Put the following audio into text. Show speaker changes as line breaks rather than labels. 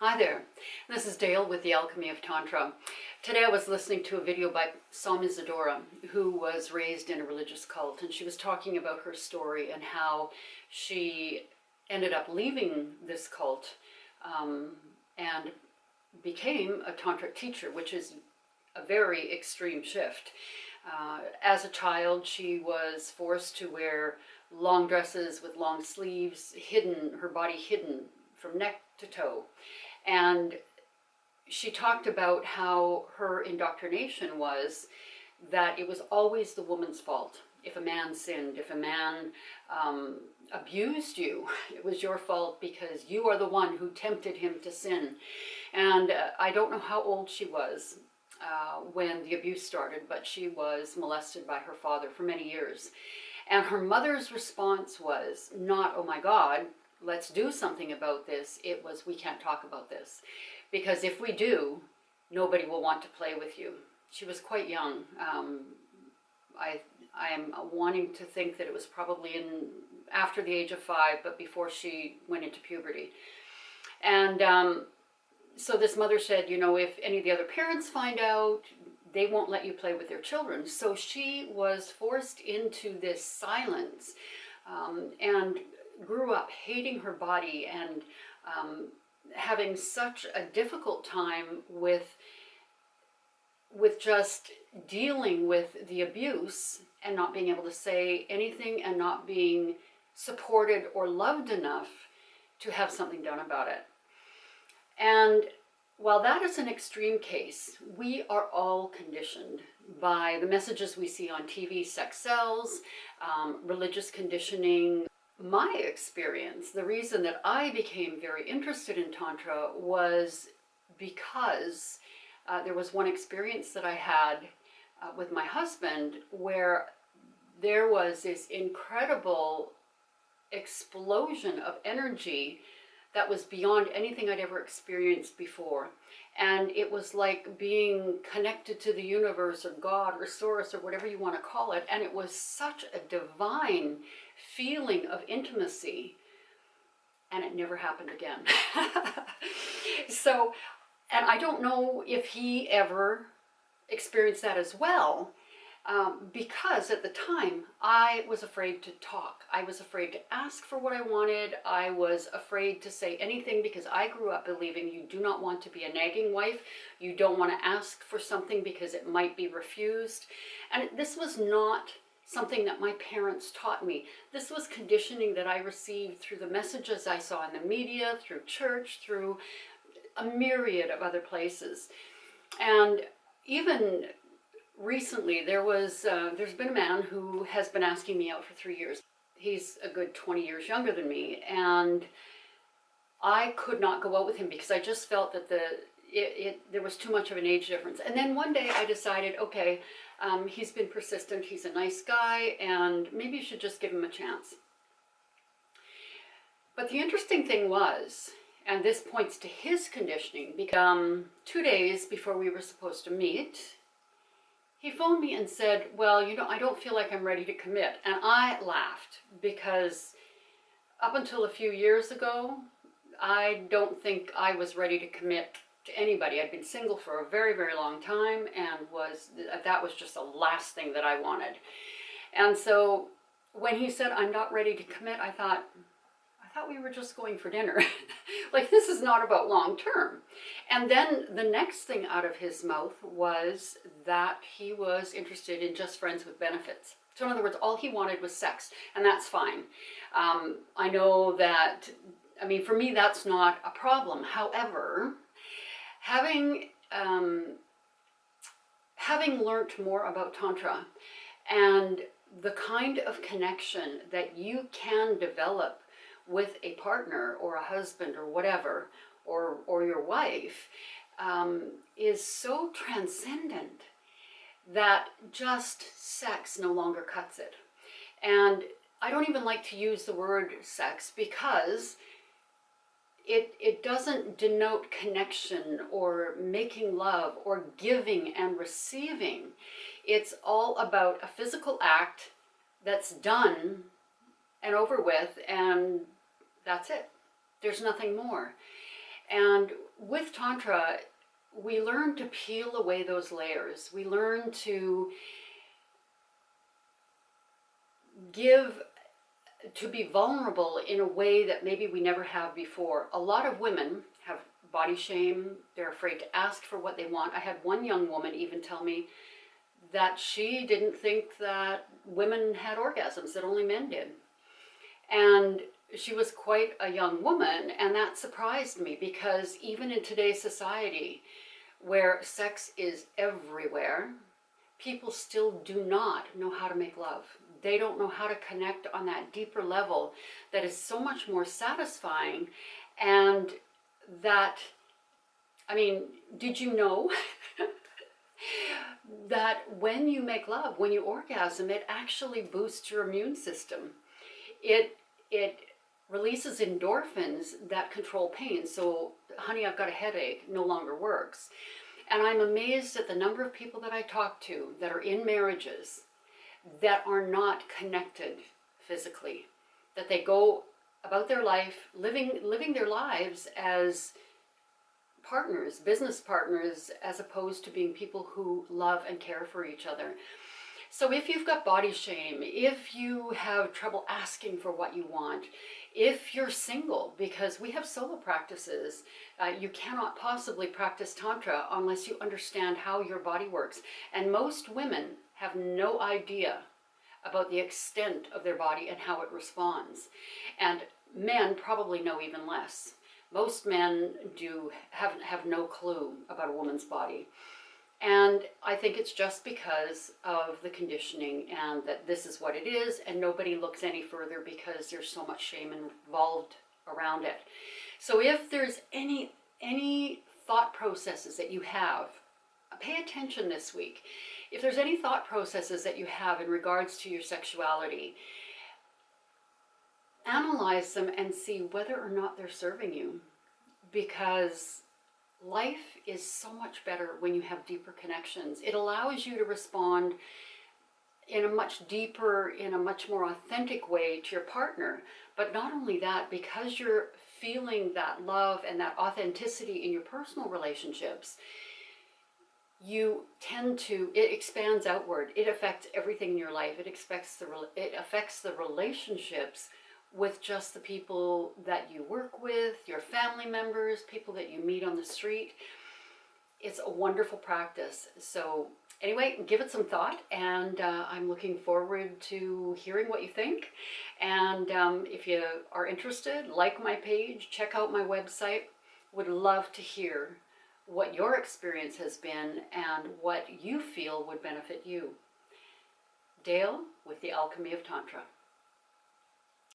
Hi there, this is Dale with the Alchemy of Tantra. Today I was listening to a video by Swami Zadora, who was raised in a religious cult, and she was talking about her story and how she ended up leaving this cult and became a Tantric teacher, which is a very extreme shift. As a child, she was forced to wear long dresses with long sleeves, her body hidden from neck to toe. And she talked about how her indoctrination was that it was always the woman's fault. If a man sinned, if a man abused you, it was your fault because you are the one who tempted him to sin. And I don't know how old she was when the abuse started, but she was molested by her father for many years. And her mother's response was not, "Oh my God, let's do something about this." It was, "We can't talk about this, because if we do, nobody will want to play with you." She was quite young. I'm wanting to think that it was probably after the age of 5, but before she went into puberty. And so this mother said, if any of the other parents find out, they won't let you play with their children. So she was forced into this silence and grew up hating her body and having such a difficult time with just dealing with the abuse and not being able to say anything and not being supported or loved enough to have something done about it. And while that is an extreme case, we are all conditioned by the messages we see on TV, sex sells, religious conditioning. My experience, the reason that I became very interested in Tantra was because there was one experience that I had with my husband where there was this incredible explosion of energy that was beyond anything I'd ever experienced before. And it was like being connected to the universe or God or source or whatever you want to call it. And it was such a divine feeling of intimacy. And it never happened again. So, and I don't know if he ever experienced that as well. Because at the time I was afraid to talk. I was afraid to ask for what I wanted. I was afraid to say anything because I grew up believing you do not want to be a nagging wife. You don't want to ask for something because it might be refused. And this was not something that my parents taught me. This was conditioning that I received through the messages I saw in the media, through church, through a myriad of other places. And even recently, there's been a man who has been asking me out for 3 years. He's a good 20 years younger than me, and I could not go out with him because I just felt that there was too much of an age difference. And then one day I decided, okay, he's been persistent, he's a nice guy, and maybe you should just give him a chance. But the interesting thing was, and this points to his conditioning, because 2 days before we were supposed to meet, he phoned me and said, "Well, I don't feel like I'm ready to commit." And I laughed because up until a few years ago, I don't think I was ready to commit to anybody. I'd been single for a very, very long time, and that was just the last thing that I wanted. And so when he said, "I'm not ready to commit," I thought we were just going for dinner. Like, this is not about long term. And then the next thing out of his mouth was that he was interested in just friends with benefits. So in other words, all he wanted was sex, and that's fine. I know that, for me, that's not a problem. However, having learned more about Tantra and the kind of connection that you can develop with a partner or a husband or whatever, or your wife, is so transcendent that just sex no longer cuts it. And I don't even like to use the word sex because it doesn't denote connection or making love or giving and receiving. It's all about a physical act that's done and over with, and that's it. There's nothing more. And with Tantra, we learn to peel away those layers. We learn to be vulnerable in a way that maybe we never have before. A lot of women have body shame. They're afraid to ask for what they want. I had one young woman even tell me that she didn't think that women had orgasms, that only men did. And she was quite a young woman, and that surprised me, because even in today's society, where sex is everywhere, people still do not know how to make love. They don't know how to connect on that deeper level that is so much more satisfying. And that, I mean, did you know that when you make love, when you orgasm, it actually boosts your immune system? It releases endorphins that control pain. So, honey, I've got a headache no longer works. And I'm amazed at the number of people that I talk to that are in marriages that are not connected physically, that they go about their life living their lives as partners, business partners, as opposed to being people who love and care for each other. So if you've got body shame, if you have trouble asking for what you want, if you're single, because we have solo practices, you cannot possibly practice Tantra unless you understand how your body works. And most women have no idea about the extent of their body and how it responds. And men probably know even less. Most men have no clue about a woman's body. And I think it's just because of the conditioning, and that this is what it is, and nobody looks any further because there's so much shame involved around it. So if there's any thought processes that you have, pay attention this week. If there's any thought processes that you have in regards to your sexuality, analyze them and see whether or not they're serving you, because life is so much better when you have deeper connections. It allows you to respond in a much deeper, in a much more authentic way to your partner. But not only that, because you're feeling that love and that authenticity in your personal relationships, you tend to, it expands outward. It affects everything in your life. It affects the relationships with just the people that you work with, your family members, people that you meet on the street. It's a wonderful practice. So anyway, give it some thought, and I'm looking forward to hearing what you think. And if you are interested, like my page, check out my website. Would love to hear what your experience has been and what you feel would benefit you. Dale with the Alchemy of Tantra.